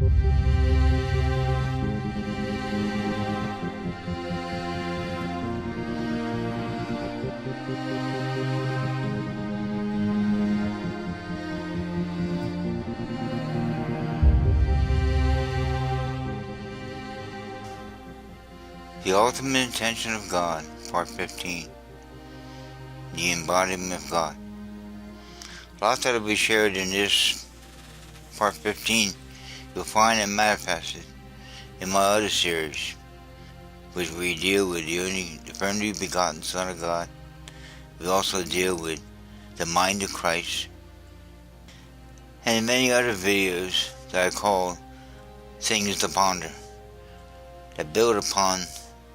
The Ultimate Intention of God, Part 15. The Embodiment of God. A lot that will be shared in this Part 15, you'll find it manifested in my other series, which we deal with the only begotten Son of God. We also deal with the mind of Christ, and many other videos that I call Things to Ponder, that build upon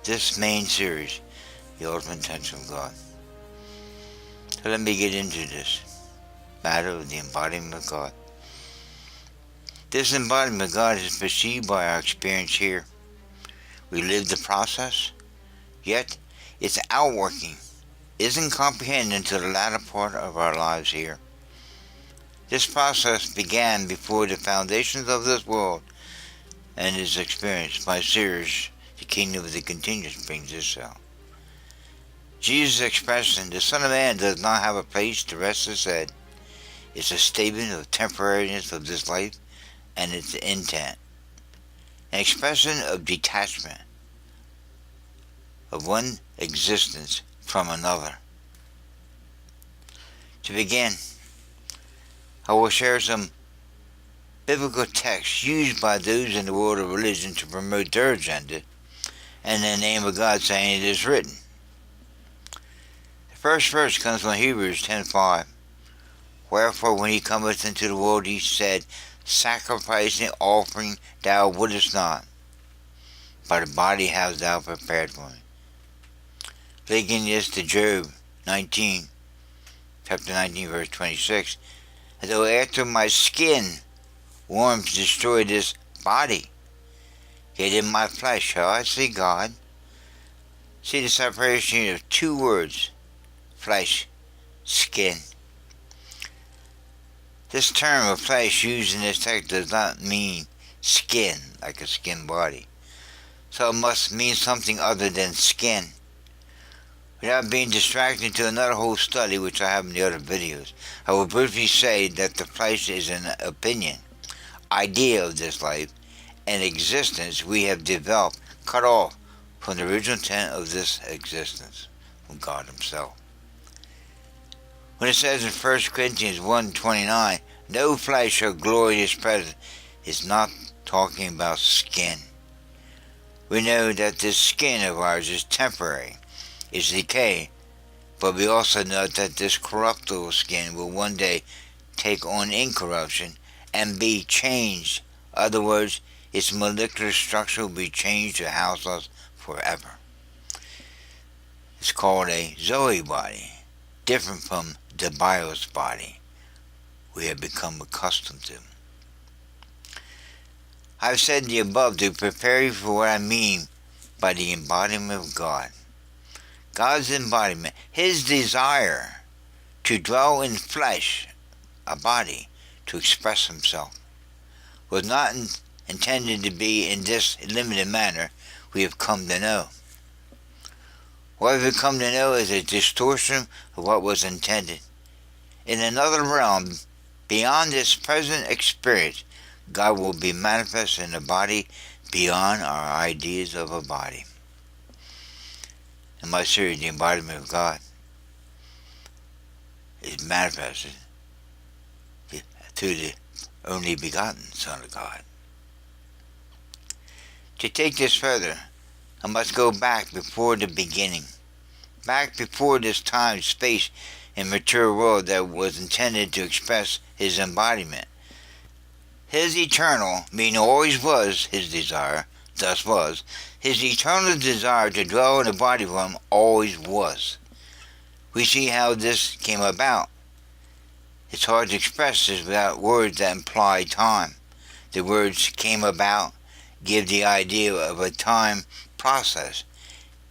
this main series, The Ultimate Intention of God. So let me get into this matter of the embodiment of God. This embodiment of God is perceived by our experience here. We live the process, yet its outworking isn't comprehended until the latter part of our lives here. This process began before the foundations of this world and is experienced by series. The kingdom of the continuous brings this out. Jesus' expression, the Son of Man does not have a place to rest his head, is a statement of temporariness of this life and its intent, an expression of detachment of one existence from another. To begin, I will share some biblical texts used by those in the world of religion to promote their agenda, and in the name of God, saying it is written. The first verse comes from Hebrews 10:5. Wherefore when he cometh into the world, he said, Sacrifice and offering thou wouldest not, but a body hast thou prepared for me. Linking this to Job 19, chapter 19, verse 26. Though after my skin worms destroy this body, yet in my flesh shall I see God. See the separation of two words, flesh, skin. This term of flesh used in this text does not mean skin, like a skin body. So it must mean something other than skin. Without being distracted to another whole study, which I have in the other videos, I will briefly say that the flesh is an opinion, idea of this life, and existence we have developed, cut off from the original intent of this existence, from God himself. When it says in 1 Corinthians 1:29, no flesh shall glory in his presence, it's not talking about skin. We know that this skin of ours is temporary, it's decay, but we also know that this corruptible skin will one day take on incorruption and be changed. In other words, its molecular structure will be changed to house us forever. It's called a Zoe Body, different from the bios body we have become accustomed to. I've said the above to prepare you for what I mean by the embodiment of God. God's embodiment, his desire to dwell in flesh, a body, to express himself, was not intended to be in this limited manner we have come to know. What we have come to know is a distortion of what was intended. In another realm, beyond this present experience, God will be manifest in a body beyond our ideas of a body. In my series, The Embodiment of God is manifested through the only begotten Son of God. To take this further, I must go back before the beginning, back before this time, space, and material world that was intended to express his embodiment. His eternal, meaning always was his desire, thus was, his eternal desire to dwell in a body form always was. We see how this came about. It's hard to express this without words that imply time. The words came about give the idea of a time process,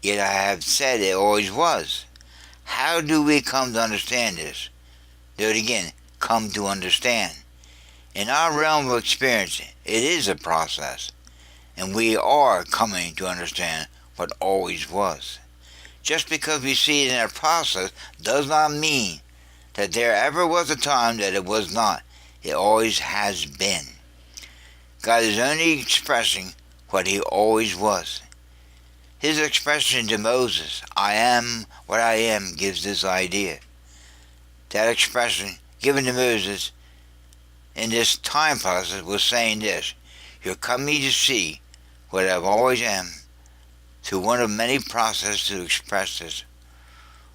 yet I have said it always was. How do we come to understand this? Do it again, come to understand. In our realm of experience, it is a process, and we are coming to understand what always was. Just because we see it in a process does not mean that there ever was a time that it was not. It always has been. God is only expressing what he always was. His expression to Moses, I am what I am, gives this idea. That expression given to Moses in this time process was saying this: you're coming to see what I always am through one of many processes to express this.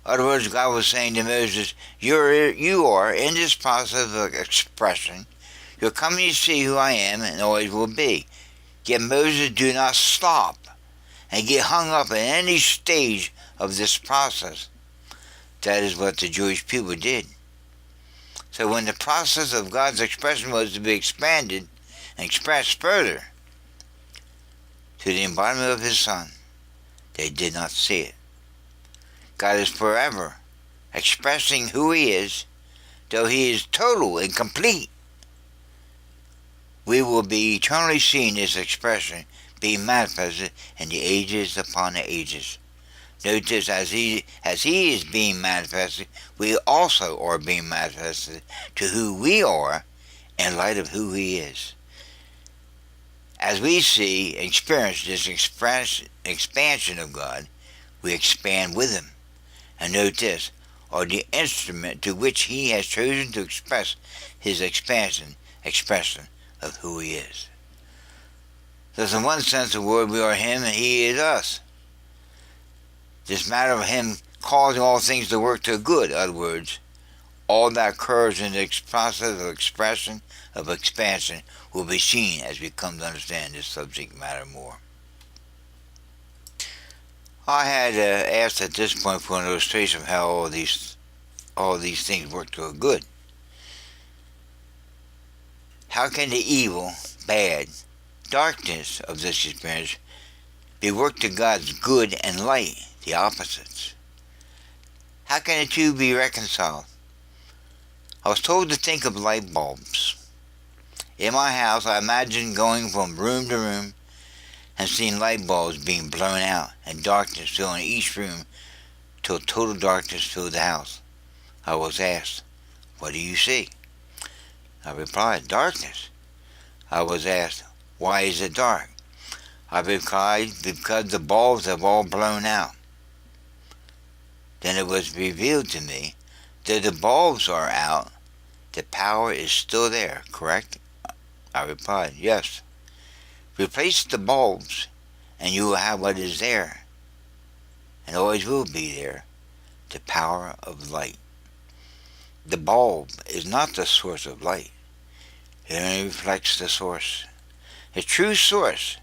In other words, God was saying to Moses, you are in this process of expression. You're coming to see who I am and always will be. Yet Moses, do not stop and get hung up in any stage of this process. That is what the Jewish people did. So when the process of God's expression was to be expanded and expressed further to the embodiment of his Son, they did not see it. God is forever expressing who he is, though he is total and complete. We will be eternally seeing this expression being manifested in the ages upon the ages. Notice, as he is being manifested, we also are being manifested to who we are in light of who he is. As we see and experience this expansion of God, we expand with him. And note this, are the instrument to which he has chosen to express his expression of who he is. Thus, in one sense of the word, we are him and he is us. This matter of him causing all things to work to good, in other words, all that occurs in the process of expression, of expansion, will be seen as we come to understand this subject matter more. I had asked at this point for an illustration of how all these things work to a good. How can the evil, bad, darkness of this experience be worked to God's good and light, the opposites? How can the two be reconciled? I was told to think of light bulbs. In my house, I imagined going from room to room and seeing light bulbs being blown out and darkness filling each room till total darkness filled the house. I was asked, what do you see? I replied, darkness. I was asked, why is it dark? I replied, because the bulbs have all blown out. Then it was revealed to me that the bulbs are out, the power is still there, correct? I replied, yes. Replace the bulbs, and you will have what is there, and always will be there, the power of light. The bulb is not the source of light. It only reflects the source. The true source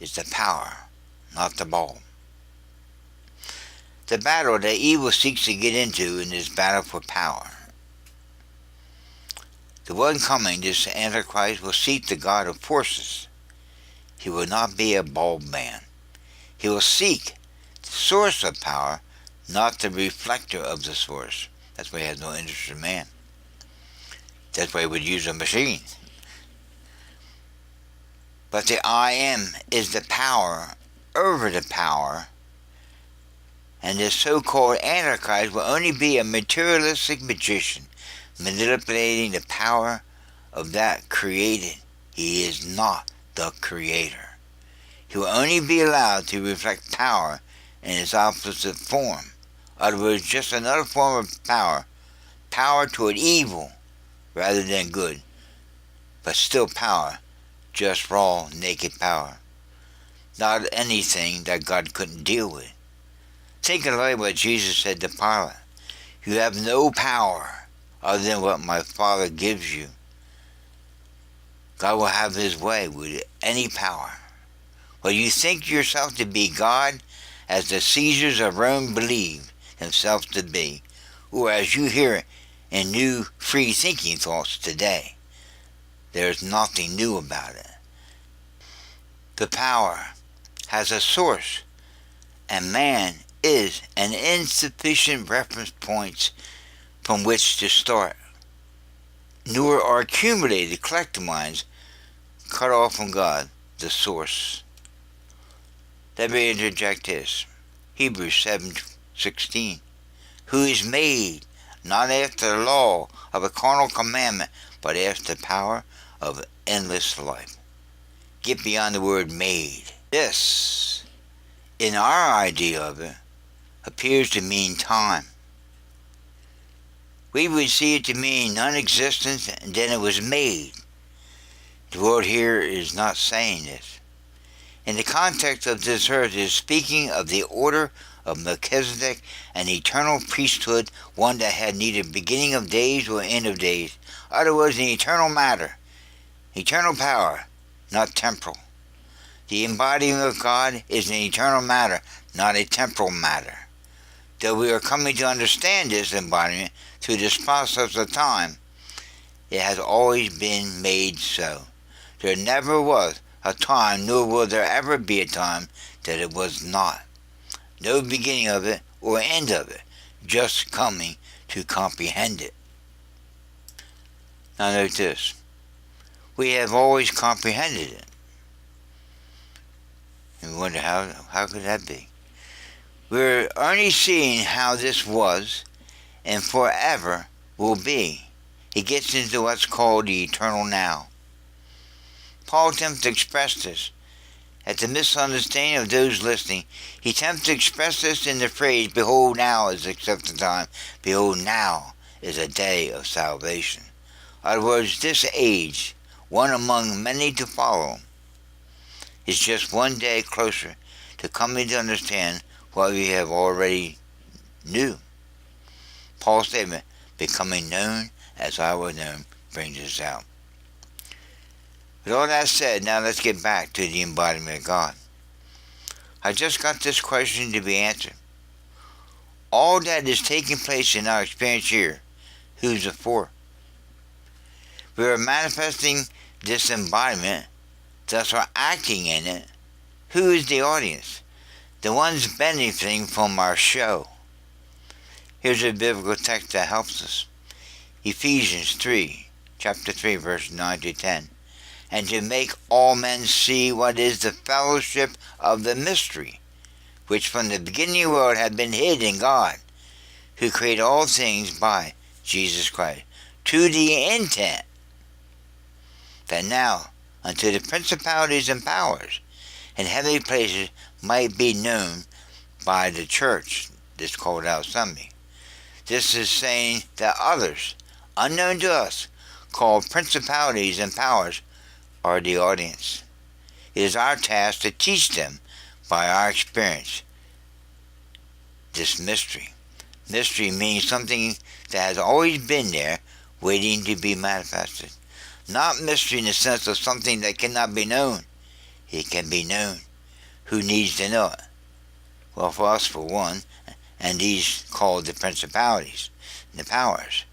is the power, not the bulb. The battle that evil seeks to get into in this battle for power. The one coming, this Antichrist, will seek the God of forces. He will not be a bulb man. He will seek the source of power, not the reflector of the source. That's why he has no interest in man. That's why he would use a machine. But the I am is the power over the power, and this so-called Antichrist will only be a materialistic magician manipulating the power of that created. He is not the creator. He will only be allowed to reflect power in its opposite form. In other words, just another form of power. Power toward evil rather than good. But still power. Just raw, naked power. Not anything that God couldn't deal with. Think of like what Jesus said to Pilate. You have no power other than what my Father gives you. God will have his way with any power. Well, you think yourself to be God, as the Caesars of Rome believe themselves to be, or as you hear in new free-thinking thoughts today. There's nothing new about it. The power has a source, and man is an insufficient reference point from which to start. nor are accumulated collective minds cut off from God, the source. Let me interject this. Hebrews 7:16. Who is made, not after the law of a carnal commandment, but after the power of endless life. Get beyond the word made. This, in our idea of it, appears to mean time. We would see it to mean non-existence, and then it was made. The word here is not saying this. In the context of this earth, it is speaking of the order of Melchizedek, an eternal priesthood, one that had neither beginning of days or end of days. Other words, an eternal matter, eternal power, not temporal. The embodiment of God is an eternal matter, not a temporal matter. Though we are coming to understand this embodiment through this process of time, it has always been made so. There never was a time, nor will there ever be a time, that it was not. No beginning of it or end of it, just coming to comprehend it. Now note this. We have always comprehended it. And we wonder how could that be? We're only seeing how this was and forever will be. He gets into what's called the eternal now. Paul attempts to express this. At the misunderstanding of those listening, he attempts to express this in the phrase, behold now is the accepted time, behold now is a day of salvation. In other words, this age, one among many to follow, is just one day closer to coming to understand what we have already knew. Paul's statement, becoming known as I was known, brings us out. With all that said, now let's get back to the embodiment of God. I just got this question to be answered. All that is taking place in our experience here, who's it for? We are manifesting this embodiment, thus are acting in it. Who is the audience? The ones benefiting from our show. Here's a biblical text that helps us. Ephesians 3, chapter 3, verse 9 to 10. And to make all men see what is the fellowship of the mystery, which from the beginning of the world had been hid in God, who created all things by Jesus Christ, to the intent that now unto the principalities and powers in heavenly places might be known by the church, this called out assembly. This is saying that others, unknown to us, called principalities and powers, are the audience. It is our task to teach them by our experience this mystery. Mystery means something that has always been there, waiting to be manifested. Not mystery in the sense of something that cannot be known. It can be known. Who needs to know it? Well, for us, for one, and these called the principalities and the powers.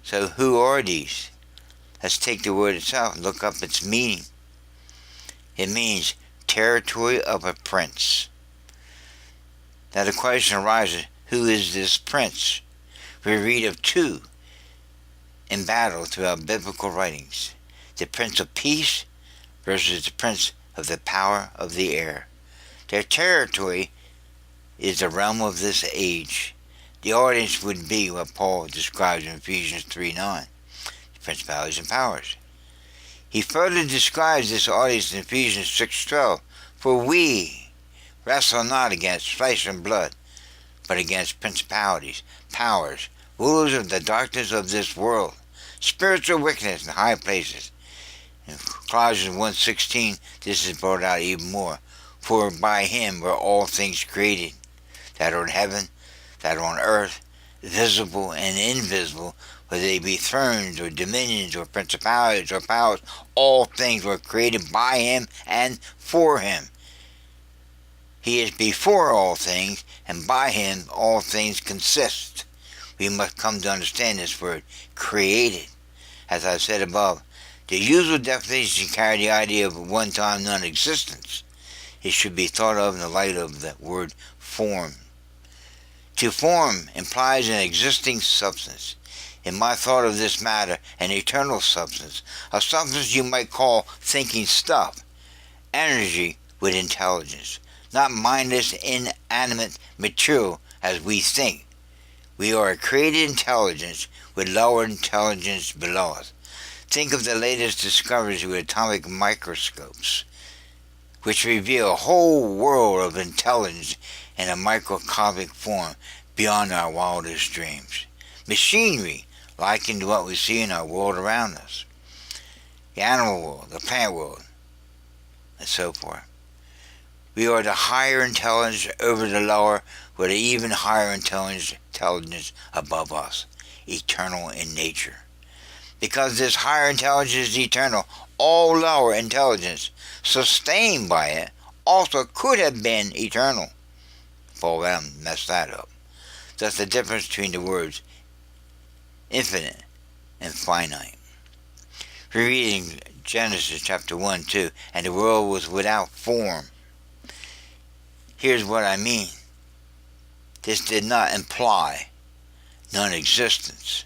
So who are these? Let's take the word itself and look up its meaning. It means territory of a prince. Now the question arises, who is this prince? We read of two in battle throughout biblical writings. The Prince of Peace versus the Prince of the power of the air. Their territory is the realm of this age. The audience would be what Paul describes in Ephesians 3:9. Principalities and powers. He further describes this audience in Ephesians 6:12. For we wrestle not against flesh and blood, but against principalities, powers, rulers of the darkness of this world, spiritual wickedness in high places. In Colossians 1:16, this is brought out even more. For by him were all things created, that are in heaven, that are on earth, visible and invisible, whether they be thrones or dominions or principalities or powers, all things were created by him and for him. He is before all things, and by him all things consist. We must come to understand this word, created. As I've said above, the usual definition carry the idea of one-time non-existence. It should be thought of in the light of the word form. To form implies an existing substance. in my thought of this matter an eternal substance, a substance you might call thinking stuff, energy with intelligence, not mindless inanimate material as we think. We are a created intelligence with lower intelligence below us. Think of the latest discoveries with atomic microscopes, which reveal a whole world of intelligence in a microscopic form beyond our wildest dreams. Machinery likened to what we see in our world around us. The animal world, the plant world, and so forth. We are the higher intelligence over the lower, with an even higher intelligence above us, eternal in nature. Because this higher intelligence is eternal, all lower intelligence, sustained by it, also could have been eternal. Fall down, mess that up. Thus the difference between the words infinite and finite. Rereading Genesis chapter 1, 2, and the world was without form. Here's what I mean. This did not imply non-existence.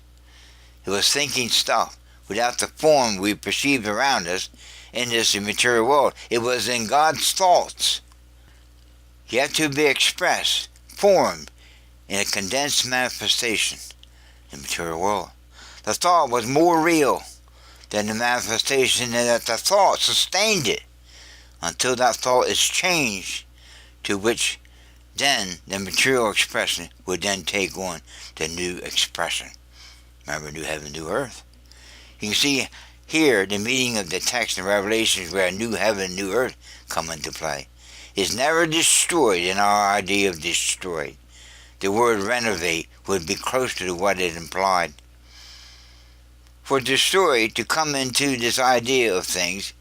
It was thinking stuff without the form we perceive around us in this immaterial world. It was in God's thoughts, yet to be expressed, formed in a condensed manifestation in the material world. The thought was more real than the manifestation, and that the thought sustained it until that thought is changed, to which then the material expression would then take on the new expression. Remember, new heaven, new earth. You can see here the meaning of the text in Revelation where a new heaven and new earth come into play. It's never destroyed in our idea of destroyed. The word renovate would be closer to what it implied. For destroyed to come into this idea of things,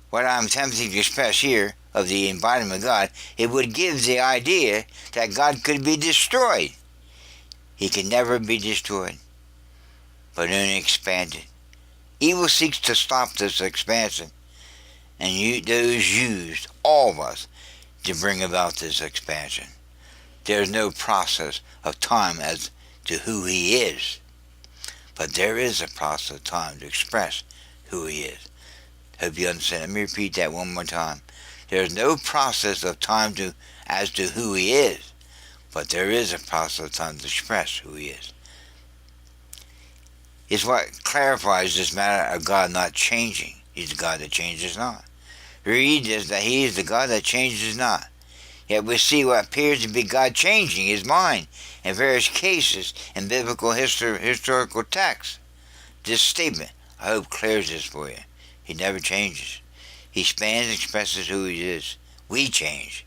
what I'm attempting to express here of the embodiment of God, it would give the idea that God could be destroyed. He can never be destroyed, but only expanded. Evil seeks to stop this expansion, and those used, all of us, to bring about this expansion. There is no process of time as to who He is, but there is a process of time to express who He is. Hope you understand. Let me repeat that one more time. There is no process of time as to who He is, but there is a process of time to express who He is. It's what clarifies this matter of God not changing. He's the God that changes not. We read this, that He is the God that changes not. Yet we see what appears to be God changing His mind in various cases in biblical historical texts. This statement, I hope, clears this for you. He never changes. He expands and expresses who He is. We change.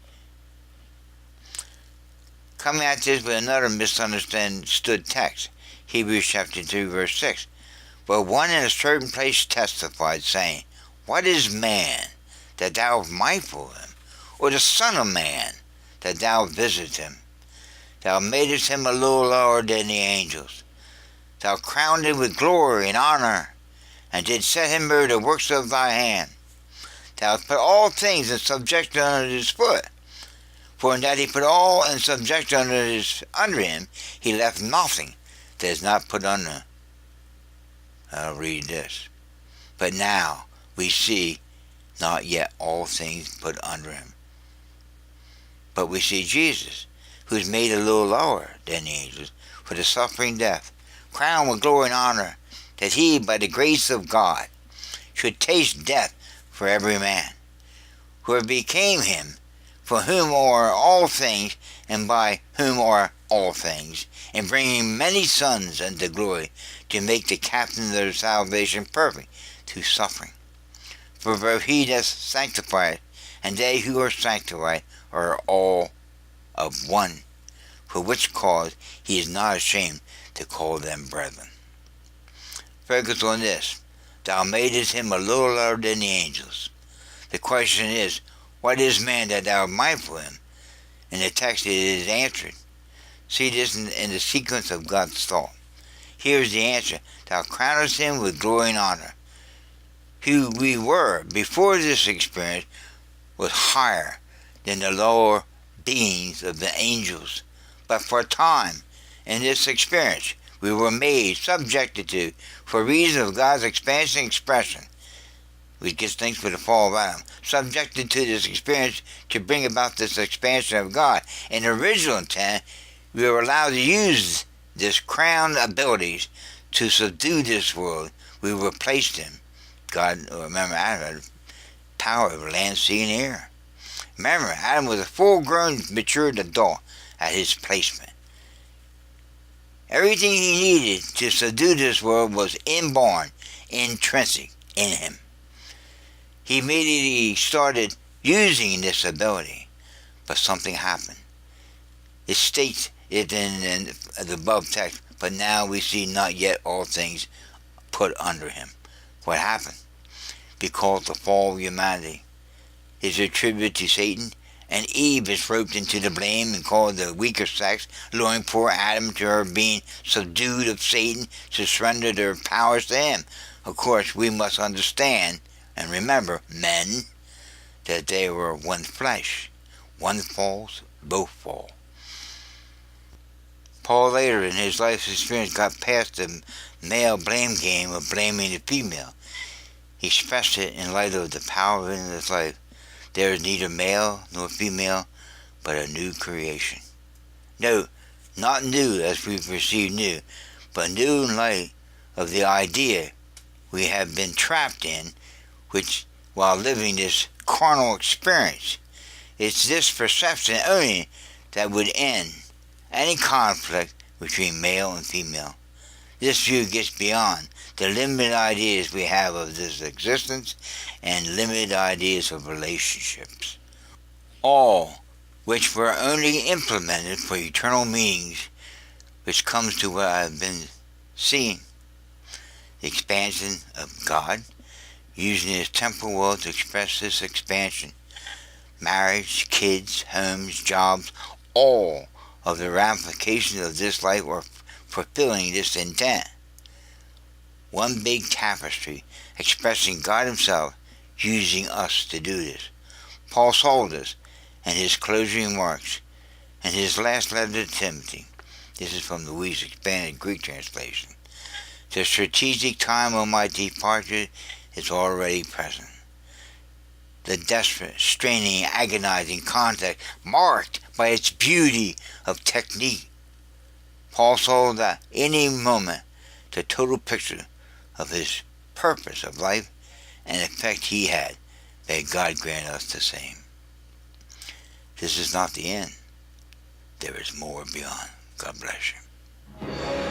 Coming at this with another misunderstood text, Hebrews chapter 2, verse 6. But one in a certain place testified, saying, What is man, that thou art mindful of him? Or the Son of Man, that thou visitest him? Thou madest him a little lower than the angels. Thou crowned him with glory and honor, and didst set him over the works of thy hand. Thou hast put all things in subjection under his foot. For in that he put all in subjection under him, he left nothing that is not put under him. I'll read this. But now we see not yet all things put under him. But we see Jesus, who is made a little lower than the angels, for the suffering death, crowned with glory and honor, that he, by the grace of God, should taste death for every man. For it became him, for whom are all things, and by whom are all things, in bringing many sons unto glory, to make the captain of their salvation perfect through suffering. For both he that sanctified, and they who are sanctified, are all of one, for which cause he is not ashamed to call them brethren. Focus on this. Thou madest him a little lower than the angels. The question is, what is man that thou art mindful of him? In the text it is answered. See this in the sequence of God's thought. Here is the answer. Thou crownest him with glory and honor. Who we were before this experience was higher than the lower beings of the angels. But for a time, in this experience, We were made, subjected to, for reason of God's expansion and expression. We get things for the fall of Adam. Subjected to this experience to bring about this expansion of God. In the original intent, we were allowed to use this crown abilities to subdue this world. We were placed in. God, remember, Adam had power over land, sea, and air. Remember, Adam was a full-grown, matured adult at his placement. Everything he needed to subdue this world was inborn, intrinsic in him. He immediately started using this ability, but something happened. It states it in the above text, but now we see not yet all things put under him. What happened? Because the fall of humanity is attributed to Satan, and Eve is roped into the blame and called the weaker sex, luring poor Adam to her being subdued of Satan to surrender their powers to him. Of course, we must understand and remember, men, that they were one flesh. One falls, both fall. Paul later in his life experience got past the male blame game of blaming the female. He expressed it in light of the power in his life. There is neither male nor female, but a new creation. No, not new as we perceive new, but new in light of the idea we have been trapped in, which, while living this carnal experience, it's this perception only that would end any conflict between male and female. This view gets beyond the limited ideas we have of this existence and limited ideas of relationships, all which were only implemented for eternal meanings, which comes to what I have been seeing. The expansion of God, using his temporal world to express this expansion. Marriage, kids, homes, jobs, all of the ramifications of this life were fulfilling this intent. One big tapestry expressing God himself, using us to do this. Paul saw this in his closing remarks in his last letter to Timothy. This is from the Weiss Expanded Greek translation. The strategic time of my departure is already present. The desperate, straining, agonizing contact marked by its beauty of technique. Paul saw that any moment the total picture of his purpose of life and effect he had. May God grant us the same. This is not the end. There is more beyond. God bless you.